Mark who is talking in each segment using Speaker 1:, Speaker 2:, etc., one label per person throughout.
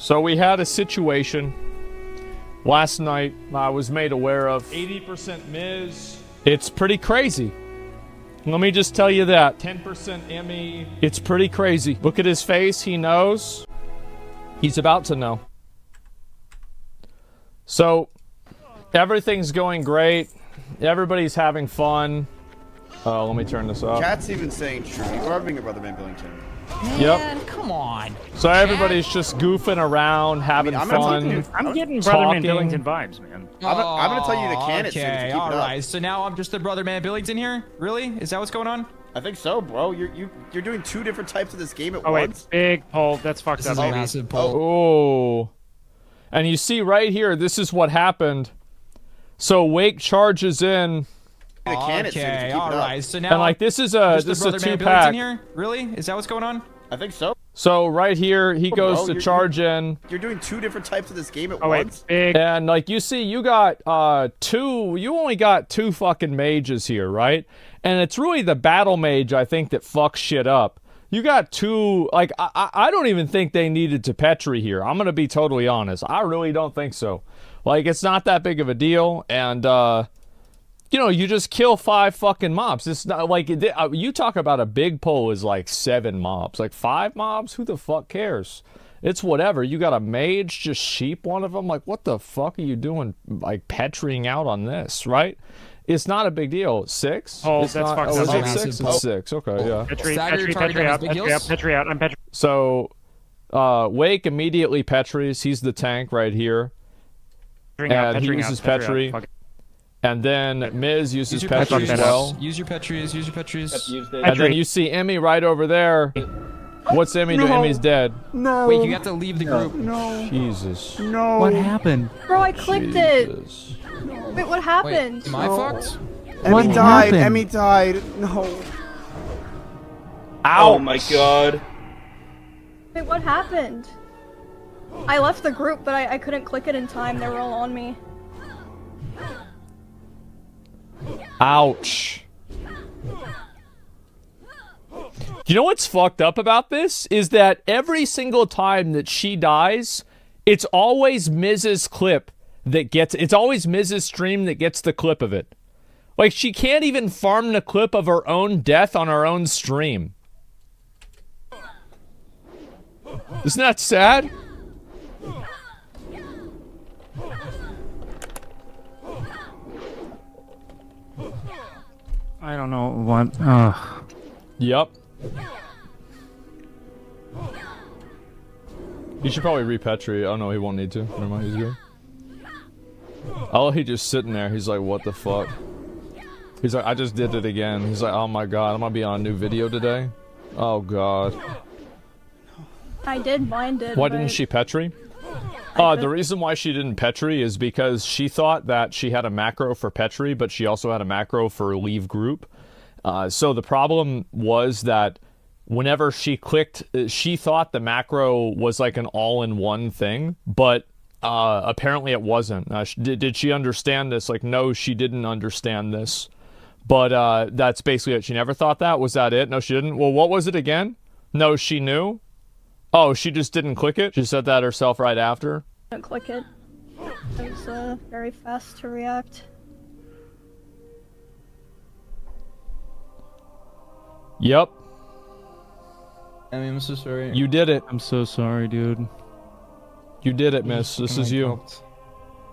Speaker 1: So we had a situation last night I was made aware of. 80% Miz. It's pretty crazy. Let me just tell you that. 10% Emmy. It's pretty crazy. Look at his face. He knows. He's about to know. So, everything's going great. Everybody's having fun. Let me turn this up.
Speaker 2: Cat's even saying true. You are being a brother man Billington.
Speaker 3: Man,
Speaker 1: yep.
Speaker 3: Come on.
Speaker 1: So everybody's just goofing around, having fun.
Speaker 4: I'm getting Brother Man Billington vibes, man.
Speaker 2: I'm gonna tell you the can.
Speaker 3: Okay, all right. So now I'm just the Brother Man Billington here? Really? Is that what's going on?
Speaker 2: I think so, bro. You're doing two different types of this game at
Speaker 4: once.
Speaker 2: Wait,
Speaker 4: big pull. That's fucked
Speaker 3: this
Speaker 4: up.
Speaker 3: Is a massive pull.
Speaker 1: Oh. And you see right here, this is what happened. So Wake charges in.
Speaker 3: Okay, all right. So now
Speaker 1: and like this is a two-pack
Speaker 3: here. Really? Is that what's going on?
Speaker 2: I think so.
Speaker 1: So right here, he goes to charge in.
Speaker 2: You're doing two different types of this game at once.
Speaker 4: Big.
Speaker 1: And like you see, you got you only got two fucking mages here, right? And it's really the battle mage, I think, that fucks shit up. You got two, like, I don't even think they needed to Petri here. I'm gonna be totally honest. I really don't think so. Like, it's not that big of a deal, and you know, you just kill 5 fucking mobs. It's not like you talk about a big pull is like 7 mobs, like 5 mobs. Who the fuck cares? It's whatever. You got a mage, just sheep one of them. Like, what the fuck are you doing? Like petrying out on this, right? It's not a big deal. 6?
Speaker 4: Oh,
Speaker 1: it's
Speaker 4: that's
Speaker 1: not,
Speaker 4: fucked
Speaker 1: oh,
Speaker 4: up.
Speaker 1: Is it 6? It's 6. Okay, yeah.
Speaker 4: Petri out. I'm Petri.
Speaker 1: So, Wake immediately Petries. He's the tank right here. And he uses Petri. And then Miz uses Petri as well.
Speaker 3: Use your Petries, use your Petries.
Speaker 1: And then you see Emmy right over there. What's Emmy do? Emmy's dead.
Speaker 3: No. Wait, you have to leave the group.
Speaker 1: No. Jesus.
Speaker 4: No. What happened?
Speaker 5: Bro, I clicked it. Wait, what happened?
Speaker 3: Wait, am I fucked?
Speaker 2: Emmy died. Emmy died. No.
Speaker 1: Ow.
Speaker 6: Oh my god.
Speaker 5: Wait, what happened? I left the group, but I couldn't click it in time. They were all on me.
Speaker 1: Ouch. You know what's fucked up about this? Is that every single time that she dies, it's always Miz's clip that gets... It's always Miz's stream that gets the clip of it. Like, she can't even farm the clip of her own death on her own stream. Isn't that sad?
Speaker 4: I don't know what.
Speaker 1: Yep. He should probably re-petri. Oh no, he won't need to. Never mind, he's good. Oh, he just sitting there. He's like, what the fuck? He's like, I just did it again. He's like, oh my god, I'm gonna be on a new video today. Oh god.
Speaker 5: I did, mine did.
Speaker 1: Why didn't she petri? The reason why she didn't petri is because she thought that she had a macro for petri, but she also had a macro for leave group. So the problem was that whenever she clicked, she thought the macro was like an all-in-one thing, but apparently it wasn't. Did she understand this? Like, no, she didn't understand this. But that's basically it. She never thought that. Was that it? No, she didn't. Well, what was it again? No, she knew. Oh, she just didn't click it? She said that herself right after?
Speaker 5: I didn't click it. It was very fast to react.
Speaker 1: Yep.
Speaker 3: I mean, I'm so sorry.
Speaker 1: You did it.
Speaker 4: I'm so sorry, dude.
Speaker 1: You did it, miss. This is you.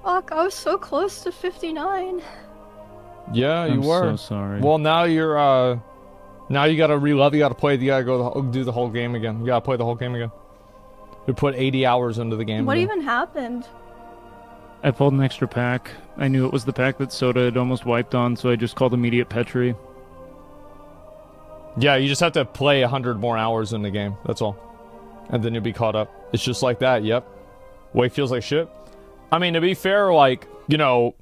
Speaker 5: Fuck, I was so close to 59.
Speaker 1: Yeah, you were.
Speaker 4: I'm so sorry.
Speaker 1: Well, now you're, now you gotta relove. You gotta play. You gotta do the whole game again. You gotta play the whole game again. You put 80 hours into the game.
Speaker 5: What
Speaker 1: again.
Speaker 5: even happened?
Speaker 4: I pulled an extra pack. I knew it was the pack that Soda had almost wiped on, so I just called immediate Petri.
Speaker 1: Yeah, you just have to play 100 more hours in the game. That's all. And then you'll be caught up. It's just like that, yep. Wake feels like shit. I mean, to be fair, like, you know,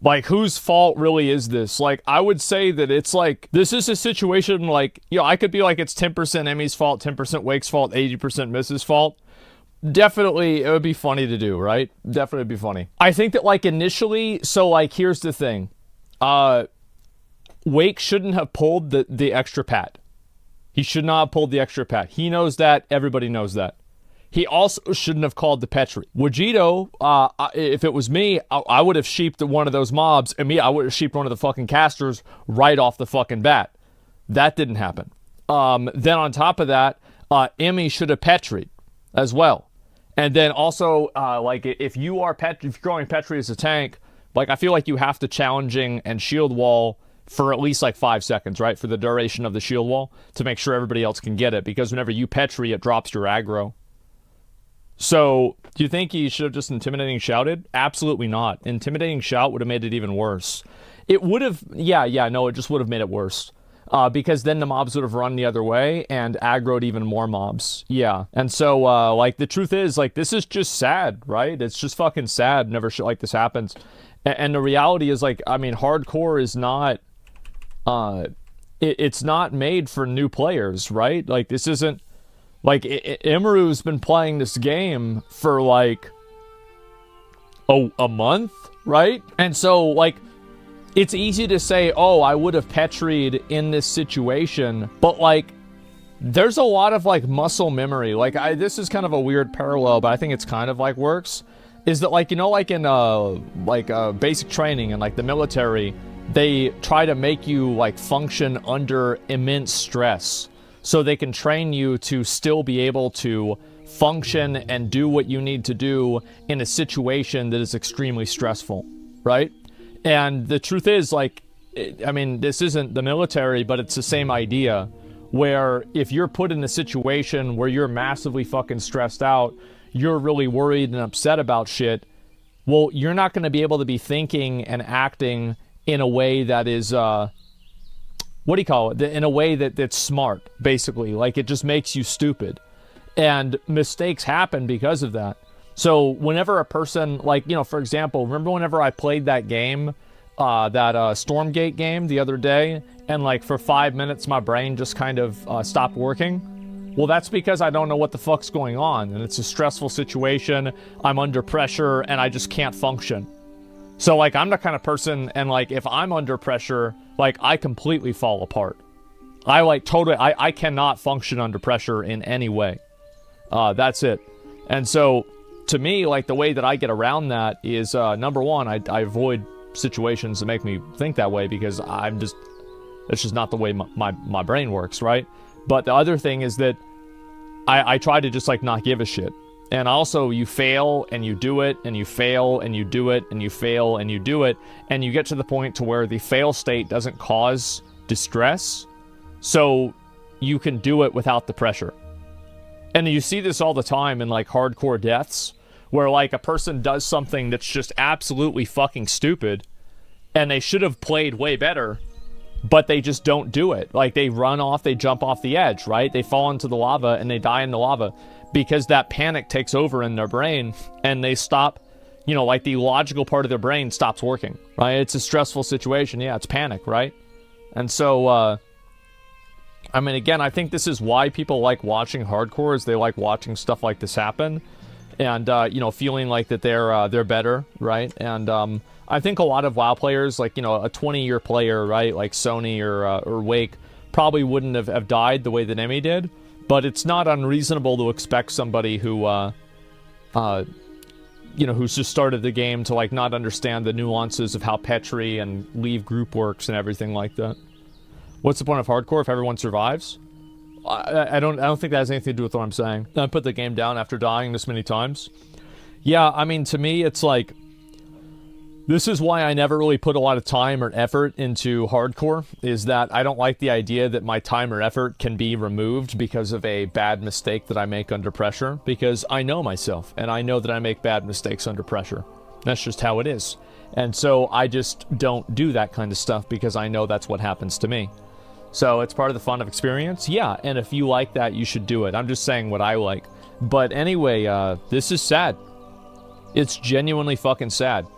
Speaker 1: like, whose fault really is this? Like, I would say that it's like, this is a situation like, you know, I could be like, it's 10% Emmy's fault, 10% Wake's fault, 80% Miss's fault. Definitely, it would be funny to do, right? Definitely be funny. I think that, like, initially, so, like, here's the thing. Wake shouldn't have pulled the extra pat. He should not have pulled the extra pat. He knows that. Everybody knows that. he also shouldn't have called the Petri. Vegito, if it was me, I would have sheeped one of those mobs, and I would have sheeped one of the fucking casters right off the fucking bat. That didn't happen. Then on top of that, Emmy should have Petried as well. And then also, like, if you're going Petri as a tank, like, I feel like you have to challenging and shield wall for at least like 5 seconds, right? For the duration of the shield wall to make sure everybody else can get it, because whenever you Petri, it drops your aggro. So, do you think he should have just intimidating shouted? Absolutely not. Intimidating shout would have made it even worse. It would have, it just would have made it worse. Because then the mobs would have run the other way and aggroed even more mobs. Yeah. And so, like, the truth is, like, this is just sad, right? It's just fucking sad whenever shit like this happens. And the reality is, like, I mean, hardcore is not, it's not made for new players, right? Like, this isn't, like, Imru's been playing this game for, like, a month, right? And so, like, it's easy to say, oh, I would have Petried in this situation, but, like, there's a lot of, like, muscle memory. Like, this is kind of a weird parallel, but I think it's kind of, like, works. Is that, like, you know, like in, basic training and, like, the military, they try to make you, like, function under immense stress so they can train you to still be able to function and do what you need to do in a situation that is extremely stressful, right? And the truth is, like, I mean, this isn't the military, but it's the same idea, where if you're put in a situation where you're massively fucking stressed out, you're really worried and upset about shit, well, you're not going to be able to be thinking and acting in a way that is, in a way that's smart, basically. Like, it just makes you stupid. And mistakes happen because of that. So whenever a person, like, you know, for example, remember whenever I played that game, that Stormgate game the other day, and, like, for 5 minutes my brain just kind of stopped working? Well, that's because I don't know what the fuck's going on, and it's a stressful situation, I'm under pressure, and I just can't function. So, like, I'm the kind of person, and, like, if I'm under pressure, like, I completely fall apart. I cannot function under pressure in any way. That's it. And so, to me, like, the way that I get around that is, number one, I avoid situations that make me think that way, because it's just not the way my brain works, right? But the other thing is that I try to just, like, not give a shit. And also, you fail, and you do it, and you fail, and you do it, and you fail, and you do it, and you get to the point to where the fail state doesn't cause distress, so you can do it without the pressure. And you see this all the time in, like, hardcore deaths, where, like, a person does something that's just absolutely fucking stupid, and they should have played way better, but they just don't do it. Like, they run off, they jump off the edge, right? They fall into the lava, and they die in the lava, because that panic takes over in their brain, and they stop, you know, like, the logical part of their brain stops working, right? It's a stressful situation. Yeah, it's panic, right? And so, I mean, again, I think this is why people like watching hardcore, is they like watching stuff like this happen, and, you know, feeling like that they're better, right? And, I think a lot of WoW players, like, you know, a 20-year player, right, like Sony or Wake, probably wouldn't have died the way that Emmy did, but it's not unreasonable to expect somebody who, you know, who's just started the game to, like, not understand the nuances of how Petri and leave group works and everything like that. What's the point of hardcore if everyone survives? I don't think that has anything to do with what I'm saying. I put the game down after dying this many times. Yeah, I mean, to me, it's like, this is why I never really put a lot of time or effort into hardcore, is that I don't like the idea that my time or effort can be removed because of a bad mistake that I make under pressure, because I know myself, and I know that I make bad mistakes under pressure. That's just how it is. And so I just don't do that kind of stuff, because I know that's what happens to me. So it's part of the fun of experience? Yeah, and if you like that, you should do it. I'm just saying what I like. But anyway, this is sad. It's genuinely fucking sad.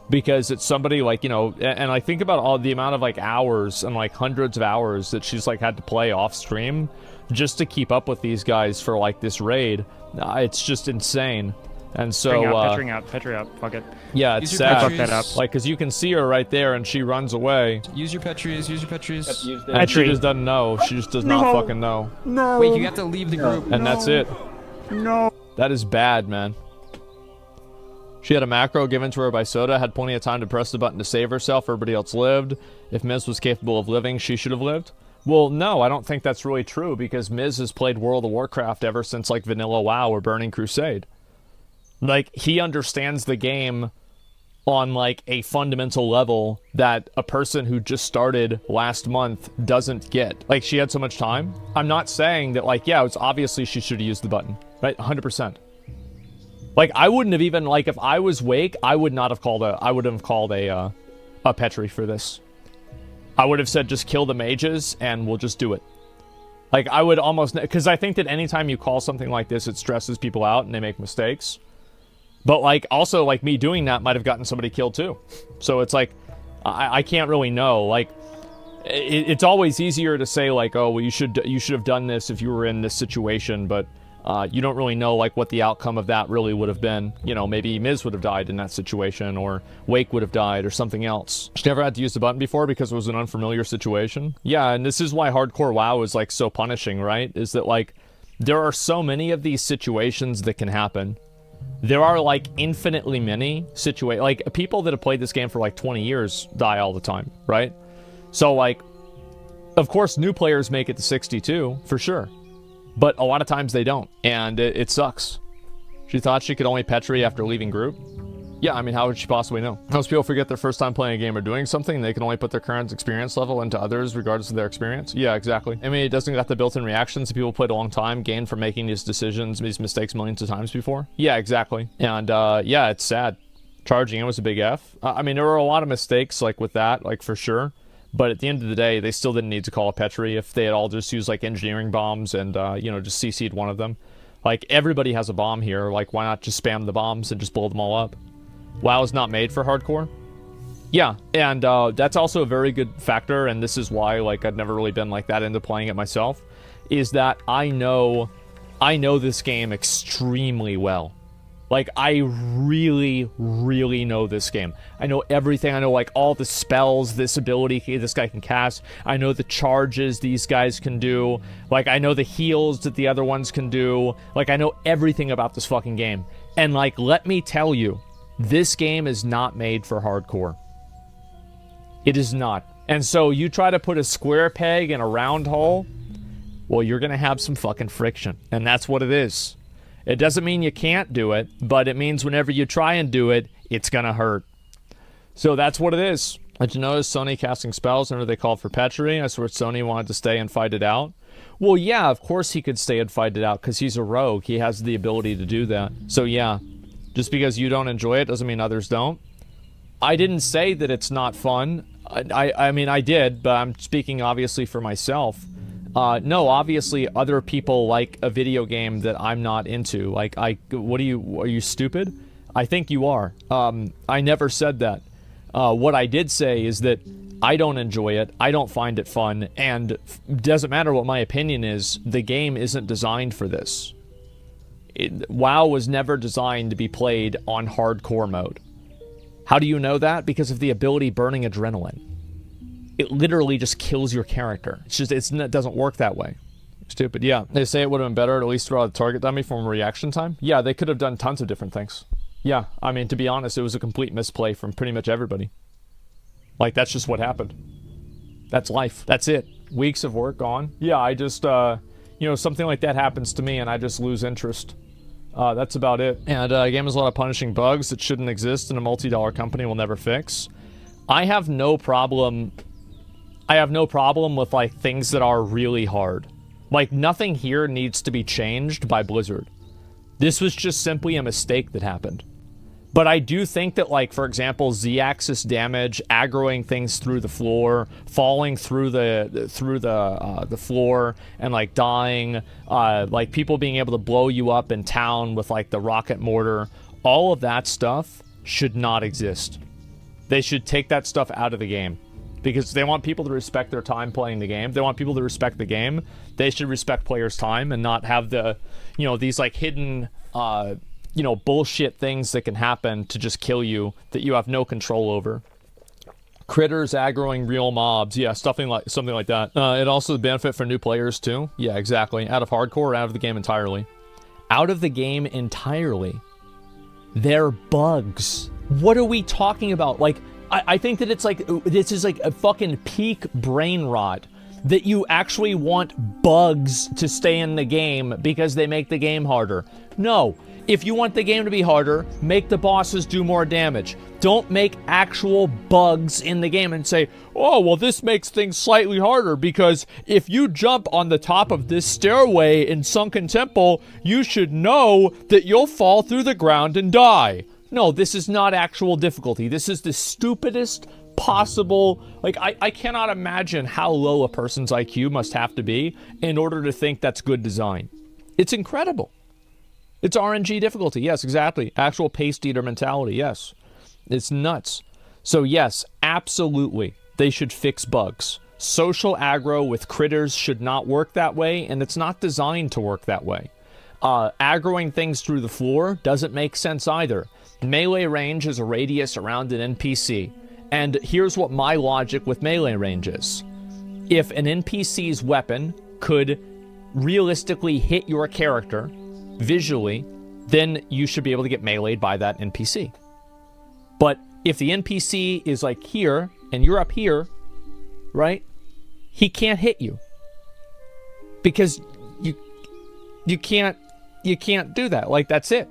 Speaker 1: Because it's somebody, like, you know, and I think about all the amount of, like, hours and, like, hundreds of hours that she's, like, had to play off stream just to keep up with these guys for, like, this raid. It's just insane. And so,
Speaker 4: Petri out, fuck it.
Speaker 1: Yeah, it's
Speaker 3: Use your
Speaker 1: sad.
Speaker 3: Petries.
Speaker 4: Fuck that up.
Speaker 1: Like, because you can see her right there, and she runs away.
Speaker 3: Use your Petries.
Speaker 1: And she just doesn't know. She just does not fucking know.
Speaker 3: Wait, you have to leave the group.
Speaker 1: And that's it.
Speaker 6: No.
Speaker 1: That is bad, man. She had a macro given to her by Soda, had plenty of time to press the button to save herself. Everybody else lived. If Miz was capable of living, she should have lived. Well, no, I don't think that's really true, because Miz has played World of Warcraft ever since, like, Vanilla WoW or Burning Crusade. Like, he understands the game on, like, a fundamental level that a person who just started last month doesn't get. Like, she had so much time. I'm not saying that, like, yeah, it's obviously she should have used the button, right? 100%. Like, I wouldn't have even, like, if I was Wake, I would not have called a Petri for this. I would have said, just kill the mages, and we'll just do it. Like, I would almost... Because I think that anytime you call something like this, it stresses people out, and they make mistakes. But, like, also, like, me doing that might have gotten somebody killed, too. So it's like, I can't really know. Like, it's always easier to say, like, oh, well, you should have done this if you were in this situation, but... you don't really know, like, what the outcome of that really would have been. You know, maybe Miz would have died in that situation, or Wake would have died, or something else. She never had to use the button before because it was an unfamiliar situation. Yeah, and this is why hardcore WoW is, like, so punishing, right? Is that, like, there are so many of these situations that can happen. There are, like, infinitely many situations. Like, people that have played this game for, like, 20 years die all the time, right? So, like, of course, new players make it to 62, for sure. But a lot of times they don't, and it sucks. She thought she could only Petri after leaving group. Yeah, I mean, how would she possibly know? Most people forget their first time playing a game or doing something, they can only put their current experience level into others regardless of their experience. Yeah, exactly. I mean, it doesn't got the built-in reactions that people played a long time, gain from making these decisions, these mistakes millions of times before. Yeah, exactly. And yeah, it's sad. Charging in was a big F. I mean, there were a lot of mistakes, like, with that, like, for sure. But at the end of the day, they still didn't need to call a Petri if they had all just used, like, engineering bombs and, you know, just CC'd one of them. Like, everybody has a bomb here. Like, why not just spam the bombs and just blow them all up? WoW is not made for hardcore. Yeah, and that's also a very good factor, and this is why, like, I've never really been, like, that into playing it myself, is that I know this game extremely well. Like, I really, really know this game. I know everything. I know, like, all the spells this ability this guy can cast. I know the charges these guys can do. Like, I know the heals that the other ones can do. Like, I know everything about this fucking game. And, like, let me tell you, this game is not made for hardcore. It is not. And so you try to put a square peg in a round hole, well, you're going to have some fucking friction. And that's what it is. It doesn't mean you can't do it, but it means whenever you try and do it, it's gonna hurt. So that's what it is. Did you notice Sony casting spells whenever they called for Petri? I swear Sony wanted to stay and fight it out. Well, yeah, of course he could stay and fight it out, because he's a rogue. He has the ability to do that. So yeah, just because you don't enjoy it doesn't mean others don't. I didn't say that it's not fun. I mean, I did, but I'm speaking obviously for myself. No, obviously other people like a video game that I'm not into. Like, are you stupid? I think you are. I never said that. What I did say is that I don't enjoy it, I don't find it fun, and doesn't matter what my opinion is, the game isn't designed for this. WoW was never designed to be played on hardcore mode. How do you know that? Because of the ability burning adrenaline. It literally just kills your character. It's just, it doesn't work that way. Stupid, yeah. They say it would have been better to at least throw out a target dummy from reaction time. Yeah, they could have done tons of different things. Yeah, I mean, to be honest, it was a complete misplay from pretty much everybody. Like, that's just what happened. That's life. That's it. Weeks of work gone. Yeah, I just, you know, something like that happens to me and I just lose interest. That's about it. And the game has a lot of punishing bugs that shouldn't exist and a multi-dollar company will never fix. I have no problem with, like, things that are really hard. Like, nothing here needs to be changed by Blizzard. This was just simply a mistake that happened. But I do think that, like, for example, Z-axis damage, aggroing things through the floor, falling through the floor, and, like, dying, like, people being able to blow you up in town with, like, the rocket mortar, all of that stuff should not exist. They should take that stuff out of the game. Because they want people to respect their time playing the game. They want people to respect the game. They should respect players' time and not have the, you know, these, like, hidden, you know, bullshit things that can happen to just kill you that you have no control over. Critters aggroing real mobs. Yeah, something like that. It also benefit for new players, too. Yeah, exactly. Out of hardcore or out of the game entirely. out of the game entirely. They're bugs. What are we talking about? Like, I think that it's like, this is like a fucking peak brain rot that you actually want bugs to stay in the game because they make the game harder. No. If you want the game to be harder, make the bosses do more damage. Don't make actual bugs in the game and say, oh, well, this makes things slightly harder because if you jump on the top of this stairway in Sunken Temple, you should know that you'll fall through the ground and die. No, this is not actual difficulty. This is the stupidest possible. Like, I cannot imagine how low a person's IQ must have to be in order to think that's good design. It's incredible. It's RNG difficulty. Yes, exactly. Actual paste eater mentality. Yes. It's nuts. So yes, absolutely. They should fix bugs. Social aggro with critters should not work that way, and it's not designed to work that way. Aggroing things through the floor doesn't make sense either. Melee range is a radius around an NPC. And here's what my logic with melee range is. If an NPC's weapon could realistically hit your character visually, then you should be able to get meleeed by that NPC. But if the NPC is like here and you're up here, right? He can't hit you because you can't do that. Like, that's it.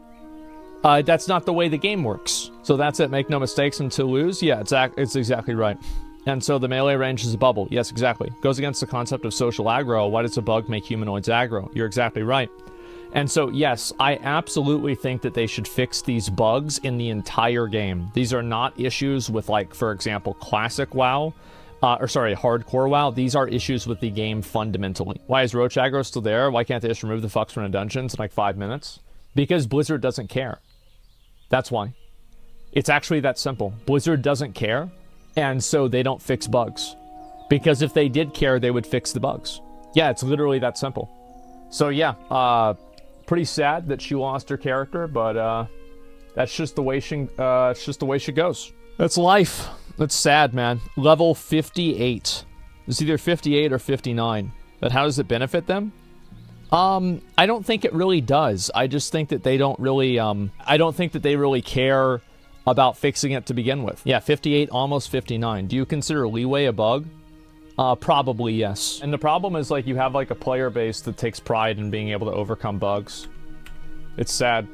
Speaker 1: That's not the way the game works. So that's it. Make no mistakes until lose. Yeah, it's exactly right. And so the melee range is a bubble. Yes, exactly. Goes against the concept of social aggro. Why does a bug make humanoids aggro? You're exactly right. And so, yes, I absolutely think that they should fix these bugs in the entire game. These are not issues with, like, for example, classic WoW, hardcore WoW. These are issues with the game fundamentally. Why is Roach aggro still there? Why can't they just remove the fucks from the dungeons in like 5 minutes? Because Blizzard doesn't care. That's why. It's actually that simple. Blizzard doesn't care, and so they don't fix bugs. Because if they did care, they would fix the bugs. Yeah, it's literally that simple. So yeah, pretty sad that she lost her character, but that's just the way she goes. That's life. That's sad, man. Level 58. It's either 58 or 59. But how does it benefit them? I don't think it really does. I just think that they don't really, I don't think that they really care about fixing it to begin with. Yeah, 58, almost 59. Do you consider leeway a bug? Probably yes. And the problem is, like, you have like a player base that takes pride in being able to overcome bugs. It's sad.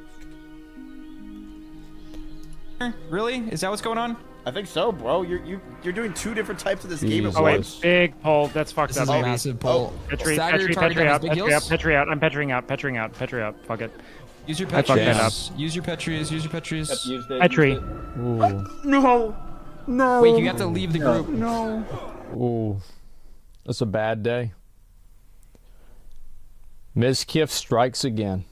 Speaker 3: Really? Is that what's going on?
Speaker 2: I think so, bro. You're doing two different types of this game at
Speaker 1: Jesus.
Speaker 4: Oh wait,
Speaker 2: once.
Speaker 4: big pull. That's fucked
Speaker 3: This
Speaker 4: up.
Speaker 3: is a
Speaker 4: Maybe.
Speaker 3: massive pull.
Speaker 4: Petri
Speaker 3: Stagger
Speaker 4: out,
Speaker 3: target on his big
Speaker 4: Petri out,
Speaker 3: heels.
Speaker 4: Petri out. I'm Petri out. Fuck it.
Speaker 3: Use your
Speaker 4: I fucked that
Speaker 3: Petries. Use your Petries. Use your Petries.
Speaker 4: Petri.
Speaker 1: Ooh.
Speaker 4: No.
Speaker 3: Wait, you have to leave the group.
Speaker 4: No.
Speaker 1: Ooh. That's a bad day. Ms. Kiff strikes again.